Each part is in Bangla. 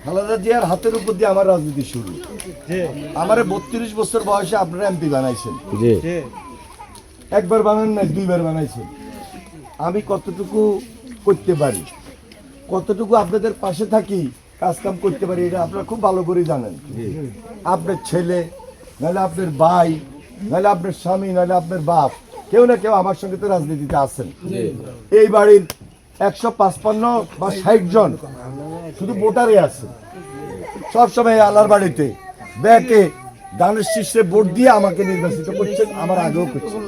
খালেদা জিয়ার হাতের উপর দিয়ে আমার রাজনীতি শুরু। আমার 32 বছর বয়সে আপনারা এমপি বানাইছেন, একবার বানান নাই, দুইবার বানাইছেন। আমি কতটুকু করতে পারি, কতটুকু আপনাদের পাশে থাকি, কাজ কাম করতে পারি, এটা আপনারা খুব ভালো করে জানেন। আপনার ছেলে, নাহলে আপনার ভাই, নাহলে আপনার স্বামী, নাহলে আপনার বাপ, কেউ না কেউ আমার সঙ্গে তো রাজনীতিতে আছেন। এই বাড়ির 155 বা 60 জন শুধু ভোটারে আছে। সবসময় আল্লাহর বাড়িতে ব্যাকে দানের শীর্ষে ভোট দিয়ে আমাকে নির্বাচিত করছেন, আমার আগেও করছেন,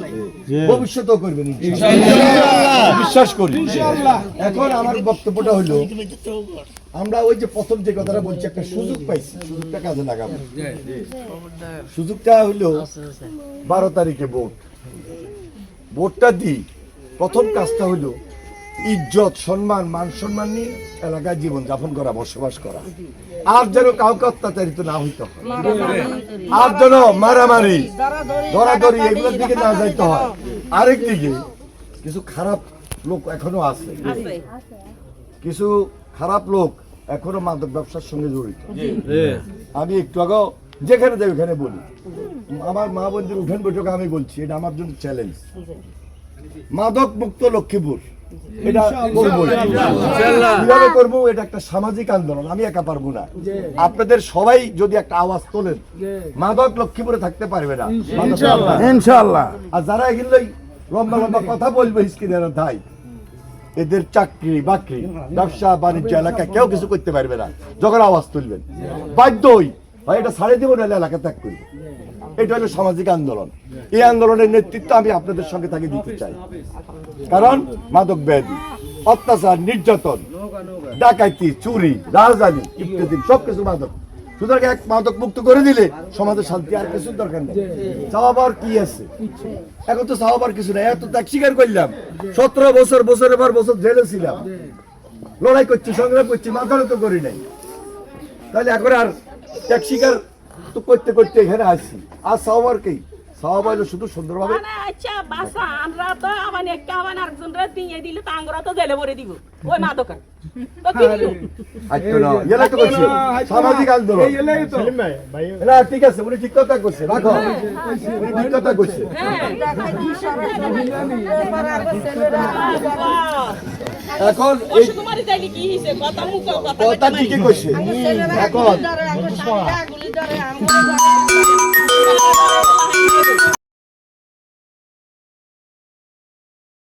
ভবিষ্যতেও করবেন বিশ্বাস করি। এখন আমার বক্তব্যটা হলো, আমরা ওই যে প্রথম যে কথাটা বলছি, একটা সুযোগ পাইছি, সুযোগটা কাজে লাগাবো। সুযোগটা হলো 12 তারিখে ভোট, ভোটটা দিই। প্রথম কাজটা হলো ইজ্জত, সম্মান, মান সম্মান নিয়ে এলাকায় জীবন যাপন করা, বসবাস করা। আর যেন কাউকে অত্যাচারিত না হইতে হয়, আর যেন মারামারি, ধরাধরি এগুলোর দিকে না যাইতে হয়। আরেক দিকে কিছু খারাপ লোক এখনো আছে, কিছু খারাপ লোক এখনো মাদক ব্যবসার সঙ্গে জড়িত। আমি একটু আগে যেখানে যাই ওখানে বলি, আমার মা বোনদের উঠান বৈঠকে আমি বলছি, এটা আমার জন্য চ্যালেঞ্জ। মাদক মুক্ত লক্ষ্মীপুর, এটা করবো, কিভাবে করবো? এটা একটা সামাজিক আন্দোলন, আমি একা পারবো না। আপনাদের সবাই যদি একটা আওয়াজ তোলেন, মাদক লক্ষ্মীপুরে থাকতে পারবে না ইনশাআল্লাহ। আর যারা এগুলো লম্বা লম্বা কথা বলবে স্ক্রিনের তাই, এদের চাকরি বাকরি, ব্যবসা বাণিজ্য এলাকায় কেউ কিছু করতে পারবে না। যখন আওয়াজ তুলবেন বাধ্যই হয় এটা ছাড়ে দেবো, নাহলে এলাকা ত্যাগ করবো। এটা হলো সামাজিক আন্দোলন। এই আন্দোলনের নেতৃত্ব আমি আপনাদের সঙ্গে তাকে দিতে চাই। কারণ মাদক ব্যাধি, অত্যাচার, নির্যাতন, ডাকাইতি, চুরি, রাজধানী ইত্যাদি সবকিছু মাদক। সুতরাং এক মাদক মুক্ত করে দিলে সমাজের শান্তি, আর কিছু দরকার নেই। চাওয়াবার কি আছে? এখন তো চাওয়াবার কিছু নেই। এত ত্যাগ স্বীকার করলাম, 17 বছর, বছরের পর বছর জেলে ছিলাম, লড়াই করছি, সংগ্রাম করছি, মাথারও তো করি নাই। তাহলে এখন আর ত্যাগ স্বীকার তো করতে করতে এখানে আসছি। আর চাওয়াবার কি? চাওয়াবার হলো শুধু সুন্দরভাবে সামাজিক আন্দোলন। ঠিক আছে, উনি ঠিক কথা করছে, রাখো, উনি ঠিক কথা করছে। এখন কথা ঠিকই করছে। এখন